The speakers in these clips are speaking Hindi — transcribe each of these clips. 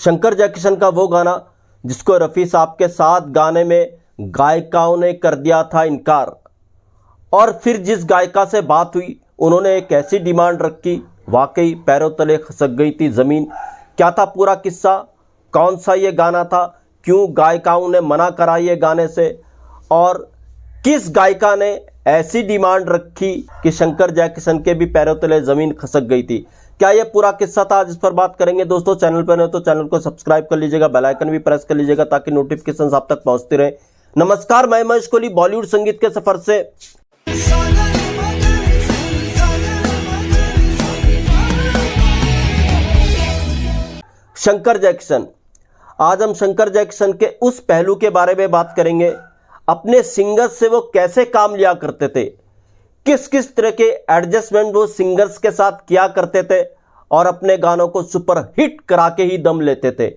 शंकर जयकिशन का वो गाना जिसको रफ़ी साहब के साथ गाने में गायिकाओं ने कर दिया था इनकार, और फिर जिस गायिका से बात हुई उन्होंने एक ऐसी डिमांड रखी, वाकई पैरों तले खसक गई थी ज़मीन। क्या था पूरा किस्सा, कौन सा ये गाना था, क्यों गायिकाओं ने मना करा ये गाने से, और किस गायिका ने ऐसी डिमांड रखी कि शंकर जयकिशन के भी पैरों तले ज़मीन खसक गई थी। क्या ये पूरा किस्सा था, जिस पर बात करेंगे। दोस्तों चैनल पर नहीं तो चैनल को सब्सक्राइब कर लीजिएगा, बेल आइकन भी प्रेस कर लीजिएगा ताकि नोटिफिकेशन आप तक पहुंचती रहे। नमस्कार, मैं महेश कोहली बॉलीवुड संगीत के सफर से। शंकर जयकिशन, आज हम शंकर जयकिशन के उस पहलू के बारे में बात करेंगे, अपने सिंगर्स से वो कैसे काम लिया करते थे, किस किस तरह के एडजस्टमेंट वो सिंगर्स के साथ किया करते थे और अपने गानों को सुपर हिट करा के ही दम लेते थे।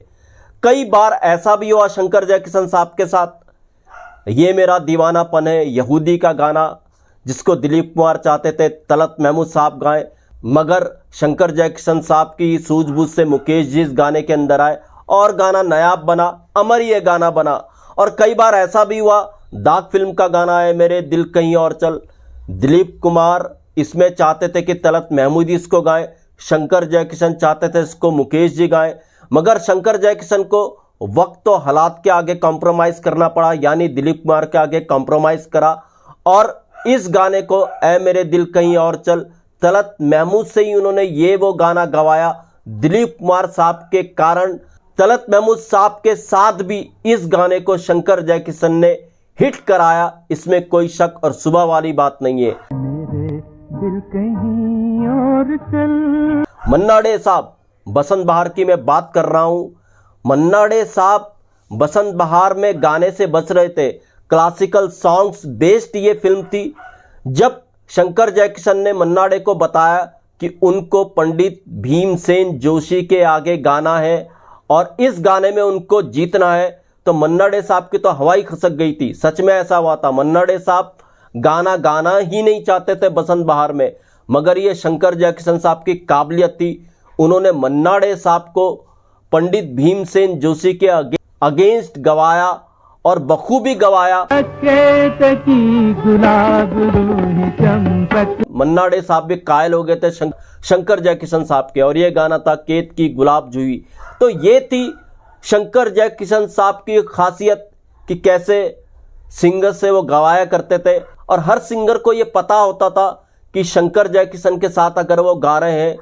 कई बार ऐसा भी हुआ शंकर जयकिशन साहब के साथ, ये मेरा दीवानापन है यहूदी का गाना जिसको दिलीप कुमार चाहते थे तलत महमूद साहब गाएं, मगर शंकर जयकिशन साहब की सूझबूझ से मुकेश जी इस गाने के अंदर आए और गाना नायाब बना, अमर ये गाना बना। और कई बार ऐसा भी हुआ, दाग फिल्म का गाना है मेरे दिल कहीं और चल, दिलीप कुमार इसमें चाहते थे कि तलत महमूद इसको गाएं, शंकर जयकिशन चाहते थे इसको मुकेश जी गाएं, मगर शंकर जयकिशन को वक्त तो हालात के आगे कॉम्प्रोमाइज़ करना पड़ा, यानी दिलीप कुमार के आगे कॉम्प्रोमाइज़ करा और इस गाने को ऐ मेरे दिल कहीं और चल तलत महमूद से ही उन्होंने ये वो गाना गवाया। दिलीप कुमार साहब के कारण तलत महमूद साहब के साथ भी इस गाने को शंकर जयकिशन ने हिट कराया, इसमें कोई शक और सुबह वाली बात नहीं है। मेरे दिल कहीं और चल। मन्ना डे साहब, बसंत बहार की मैं बात कर रहा हूं। मन्ना डे साहब बसंत बहार में गाने से बच रहे थे, क्लासिकल सॉन्ग्स बेस्ड ये फिल्म थी। जब शंकर जयकिशन ने मन्ना डे को बताया कि उनको पंडित भीमसेन जोशी के आगे गाना है और इस गाने में उनको जीतना है, तो मन्ना डे साहब की तो हवा ही खसक गई थी। सच में ऐसा हुआ था, मन्ना डे साहब गाना गाना ही नहीं चाहते थे बसंत बहार में, मगर ये शंकर जयकिशन साहब की काबिलियत थी, उन्होंने मन्ना डे साहब को पंडित भीमसेन जोशी के अगेंस्ट गवाया और बखूबी गवाया। मन्ना डे साहब भी कायल हो गए थे शंकर जयकिशन साहब के, और ये गाना था केत की गुलाब जुई। तो ये थी शंकर जयकिशन साहब की खासियत कि कैसे सिंगर से वो गवाया करते थे, और हर सिंगर को ये पता होता था कि शंकर जयकिशन के साथ अगर वो गा रहे हैं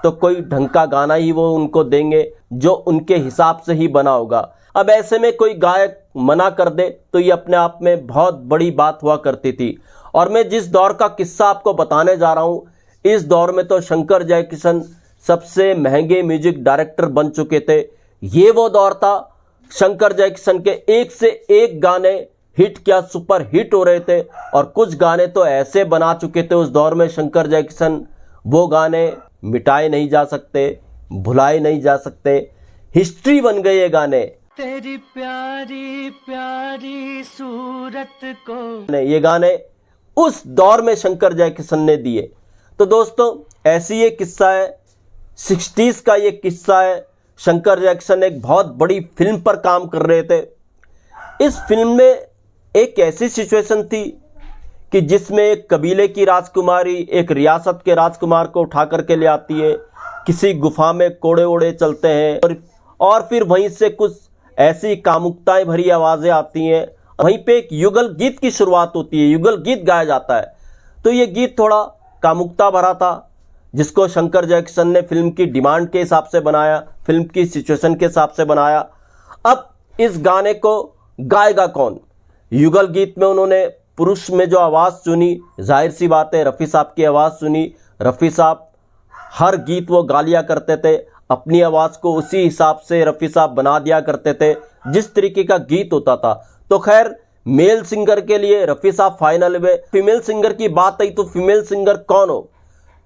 तो कोई ढंग का गाना ही वो उनको देंगे जो उनके हिसाब से ही बना होगा। अब ऐसे में कोई गायक मना कर दे तो ये अपने आप में बहुत बड़ी बात हुआ करती थी। और मैं जिस दौर का किस्सा आपको बताने जा रहा हूँ, इस दौर में तो शंकर जयकिशन सबसे महंगे म्यूजिक डायरेक्टर बन चुके थे। ये वो दौर था, शंकर जयकिशन के एक से एक गाने हिट क्या सुपर हिट हो रहे थे, और कुछ गाने तो ऐसे बना चुके थे उस दौर में शंकर जयकिशन, वो गाने मिटाए नहीं जा सकते, भुलाए नहीं जा सकते, हिस्ट्री बन गए ये गाने। तेरी प्यारी प्यारी सूरत को, ये गाने उस दौर में शंकर जयकिशन ने दिए। तो दोस्तों ऐसी ये किस्सा है, 60s का ये किस्सा है। शंकर जयकिशन एक बहुत बड़ी फिल्म पर काम कर रहे थे। इस फिल्म में एक ऐसी सिचुएशन थी कि जिसमें एक कबीले की राजकुमारी एक रियासत के राजकुमार को उठा करके ले आती है, किसी गुफा में कोड़े ओड़े चलते हैं और फिर वहीं से कुछ ऐसी कामुकताएं भरी आवाज़ें आती हैं, वहीं पे एक युगल गीत की शुरुआत होती है, युगल गीत गाया जाता है। तो ये गीत थोड़ा कामुकता भरा था, जिसको शंकर जयकिशन ने फिल्म की डिमांड के हिसाब से बनाया, फिल्म की सिचुएशन के हिसाब से बनाया। अब इस गाने को गाएगा कौन? युगल गीत में उन्होंने पुरुष में जो आवाज़ चुनी, जाहिर सी बात है रफ़ी साहब की आवाज़ सुनी। रफ़ी साहब हर गीत वो गा लिया करते थे, अपनी आवाज़ को उसी हिसाब से रफ़ी साहब बना दिया करते थे जिस तरीके का गीत होता था। तो खैर मेल सिंगर के लिए रफ़ी साहब फाइनल हुए। फीमेल सिंगर की बात आई तो फीमेल सिंगर कौन हो?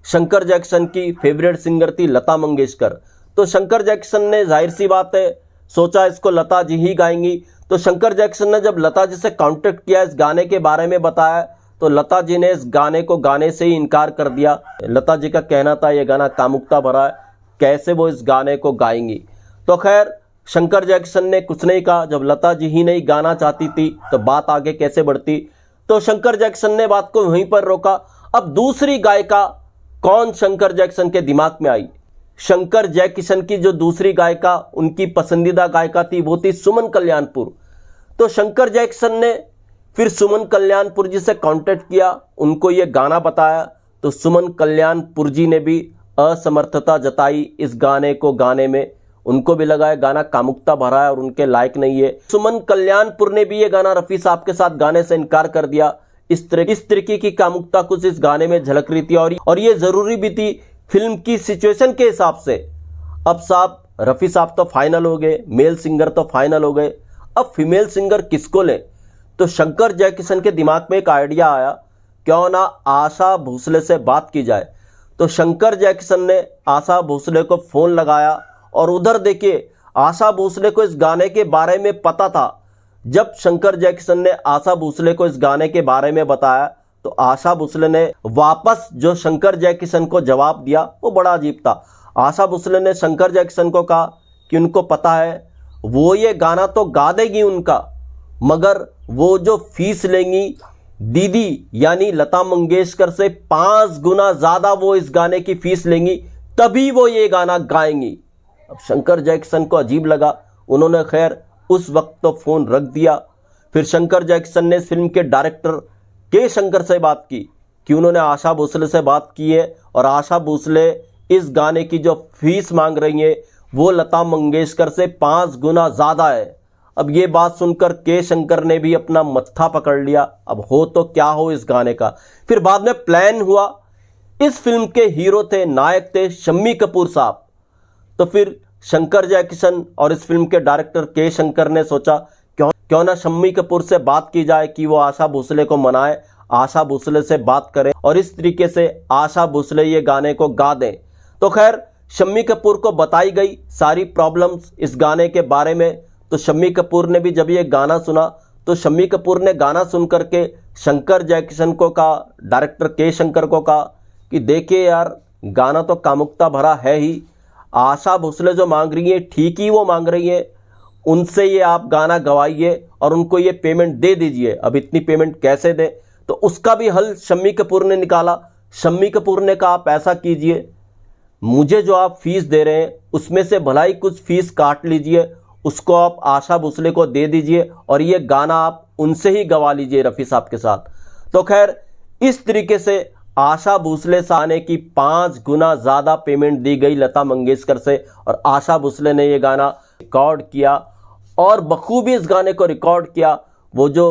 शंकर जयकिशन की फेवरेट सिंगर थी लता मंगेशकर। तो शंकर जयकिशन ने जाहिर सी बात है सोचा इसको लता जी ही गाएंगी। तो शंकर जयकिशन ने जब लता जी से कांटेक्ट किया, इस गाने के बारे में बताया, तो लता जी ने इस गाने को गाने से ही इनकार कर दिया। लता जी का कहना था ये गाना कामुकता भरा है, कैसे वो इस गाने को गाएंगी। तो खैर शंकर जैक्सन ने कुछ नहीं कहा। जब लता जी ही नहीं गाना चाहती थी तो बात आगे कैसे बढ़ती, तो शंकर जैक्सन ने बात को वहीं पर रोका। अब दूसरी गायिका कौन शंकर जैक्सन के दिमाग में आई? शंकर जयकिशन की जो दूसरी गायिका, उनकी पसंदीदा गायिका थी, वो थी सुमन कल्याणपुर। तो शंकर जैक्सन ने फिर सुमन कल्याणपुर जी से कांटेक्ट किया, उनको ये गाना बताया। तो सुमन कल्याणपुर जी ने भी असमर्थता जताई इस गाने को गाने में। उनको भी लगा है गाना कामुकता भरा है और उनके लायक नहीं है। सुमन कल्याणपुर ने भी ये गाना रफ़ी साहब के साथ गाने से इनकार कर दिया। इस तरीके की कामुकता कुछ इस गाने में झलक रही थी और ये जरूरी भी थी फिल्म की सिचुएशन के हिसाब से। अब साहब रफ़ी साहब तो फाइनल हो गए, मेल सिंगर तो फाइनल हो गए, अब फीमेल सिंगर किसको लें? तो शंकर जयकिशन के दिमाग में एक आइडिया आया, क्यों ना आशा भोसले से बात की जाए। तो शंकर जयकिशन ने आशा भोसले को फ़ोन लगाया और उधर देखिए आशा भोसले को इस गाने के बारे में पता था। जब शंकर जयकिशन ने आशा भोसले को इस गाने के बारे में बताया तो आशा भोसले ने वापस जो शंकर जयकिशन को जवाब दिया वो बड़ा अजीब था। आशा भोसले ने शंकर जयकिशन को कहा कि उनको पता है वो ये गाना तो गा देगी उनका, मगर वो जो फीस लेंगी दीदी यानी लता मंगेशकर से 5 गुना ज़्यादा वो इस गाने की फीस लेंगी, तभी वो ये गाना गाएंगी। अब शंकर जयकिशन को अजीब लगा, उन्होंने खैर उस वक्त तो फ़ोन रख दिया। फिर शंकर जयकिशन ने इस फिल्म के डायरेक्टर के शंकर से बात की कि उन्होंने आशा भोसले से बात की है और आशा भोसले इस गाने की जो फीस मांग रही है वो लता मंगेशकर से 5 गुना ज़्यादा है। अब ये बात सुनकर के शंकर ने भी अपना मत्था पकड़ लिया, अब हो तो क्या हो इस गाने का। फिर बाद में प्लान हुआ, इस फिल्म के हीरो थे, नायक थे शम्मी कपूर साहब। तो फिर शंकर जयकिशन और इस फिल्म के डायरेक्टर के शंकर ने सोचा क्यों ना शम्मी कपूर से बात की जाए कि वो आशा भोसले को मनाए, आशा भोसले से बात करें और इस तरीके से आशा भोसले ये गाने को गा दें। तो खैर शम्मी कपूर को बताई गई सारी प्रॉब्लम्स इस गाने के बारे में। तो शम्मी कपूर ने भी जब ये गाना सुना तो शम्मी कपूर ने गाना सुन करके शंकर जयकिशन को कहा, डायरेक्टर के शंकर को कहा कि देखिए यार गाना तो कामुकता भरा है ही, आशा भोसले जो मांग रही है ठीक ही वो मांग रही है, उनसे ये आप गाना गवाइए और उनको ये पेमेंट दे दीजिए। अब इतनी पेमेंट कैसे दें? तो उसका भी हल शम्मी कपूर ने निकाला। शम्मी कपूर ने कहा आप ऐसा कीजिए, मुझे जो आप फीस दे रहे हैं उसमें से भलाई कुछ फीस काट लीजिए, उसको आप आशा भोसले को दे दीजिए और ये गाना आप उनसे ही गवा लीजिए रफ़ी साहब के साथ। तो खैर इस तरीके से आशा भोसले से आने की 5 गुना ज़्यादा पेमेंट दी गई लता मंगेशकर से और आशा भोसले ने ये गाना रिकॉर्ड किया और बखूबी इस गाने को रिकॉर्ड किया। वो जो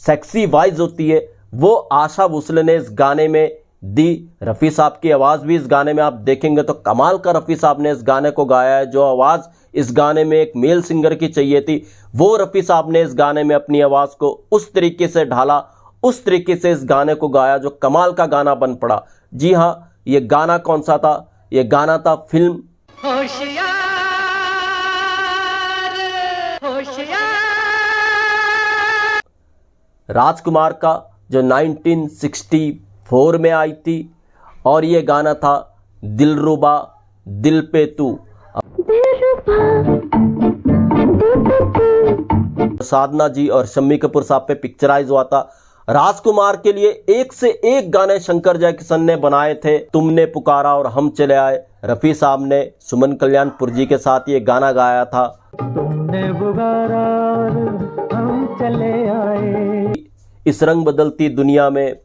सेक्सी वॉइस होती है वो आशा भोसले ने इस गाने में दी। रफ़ी साहब की आवाज़ भी इस गाने में आप देखेंगे तो कमाल का रफ़ी साहब ने इस गाने को गाया है। जो आवाज़ इस गाने में एक मेल सिंगर की चाहिए थी वो रफ़ी साहब ने इस गाने में अपनी आवाज़ को उस तरीके से ढाला, उस तरीके से इस गाने को गाया जो कमाल का गाना बन पड़ा। जी हाँ, ये गाना कौन सा था? ये गाना था फिल्म होशियार होशियार राजकुमार का, जो 1964 में आई थी और ये गाना था दिलरुबा दिल पे तू। साधना जी और शम्मी कपूर साहब पे पिक्चराइज हुआ था। राजकुमार के लिए एक से एक गाने शंकर जयकिशन ने बनाए थे। तुमने पुकारा और हम चले आए, रफ़ी साहब ने सुमन कल्याणपुर जी के साथ ये गाना गाया था। तुमने पुकारा और हम चले आए, इस रंग बदलती दुनिया में,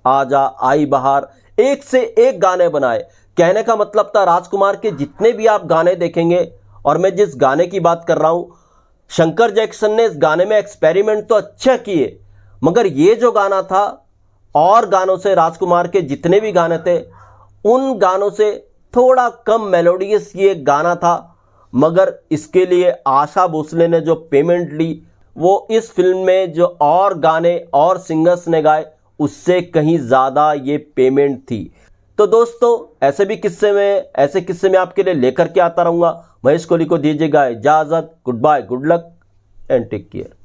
आजा, आई बहार, एक से एक गाने बनाए। कहने का मतलब था राजकुमार के जितने भी आप गाने देखेंगे, और मैं जिस गाने की बात कर रहा हूं, शंकर जैक्सन ने इस गाने में एक्सपेरिमेंट तो अच्छा किए, मगर ये जो गाना था और गानों से, राजकुमार के जितने भी गाने थे उन गानों से थोड़ा कम मेलोडियस ये गाना था। मगर इसके लिए आशा भोसले ने जो पेमेंट ली वो इस फिल्म में जो और गाने और सिंगर्स ने गाए उससे कहीं ज़्यादा ये पेमेंट थी। तो दोस्तों ऐसे किस्से में आपके लिए लेकर के आता रहूँगा। महेश कोहली को दीजिएगा इजाज़त। Goodbye, good luck and take care.